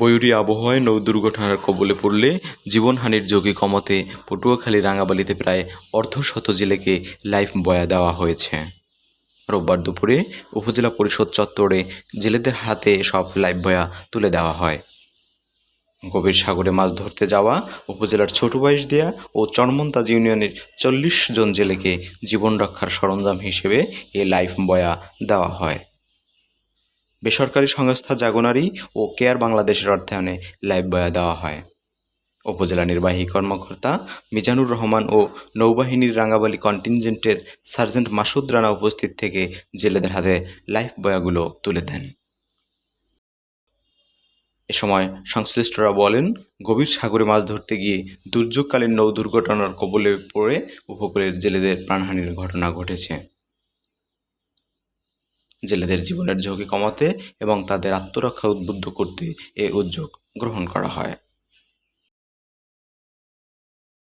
ময়ূরী আবহাওয়ায় নৌ দুর্ঘটনার কবলে পড়লে জীবনহানির ঝুঁকি কমাতে পটুয়াখালী রাঙাবালিতে প্রায় অর্ধশত জেলেকে লাইফ বয়া দেওয়া হয়েছে। রোববার দুপুরে উপজেলা পরিষদ চত্বরে জেলেদের হাতে সব লাইফ বয়া তুলে দেওয়া হয়। গভীর সাগরে মাছ ধরতে যাওয়া উপজেলার ছোট বাইশদিয়া ও চরমন্তাজ ইউনিয়নের ৪০ জন জেলেকে জীবন রক্ষার সরঞ্জাম হিসেবে এ লাইফ বয়া দেওয়া হয়। বেসরকারি সংস্থা জাগোনারি ও কেয়ার বাংলাদেশের অর্থায়নে লাইফ বয়া দেওয়া হয়। উপজেলা নির্বাহী কর্মকর্তা মিজানুর রহমান ও নৌবাহিনীর রাঙাবালী কন্টিনজেন্টের সার্জেন্ট মাসুদ রানা উপস্থিত থেকে জেলেদের হাতে লাইফ বয়াগুলো তুলে দেন। এ সময় সংশ্লিষ্টরা বলেন, গভীর সাগরে মাছ ধরতে গিয়ে দুর্যোগকালীন নৌ দুর্ঘটনার কবলে পড়ে উপকূলের জেলেদের প্রাণহানির ঘটনা ঘটেছে। জেলেদের জীবনের ঝুঁকি কমাতে এবং তাদের আত্মরক্ষা উদ্বুদ্ধ করতে এ উদ্যোগ গ্রহণ করা হয়।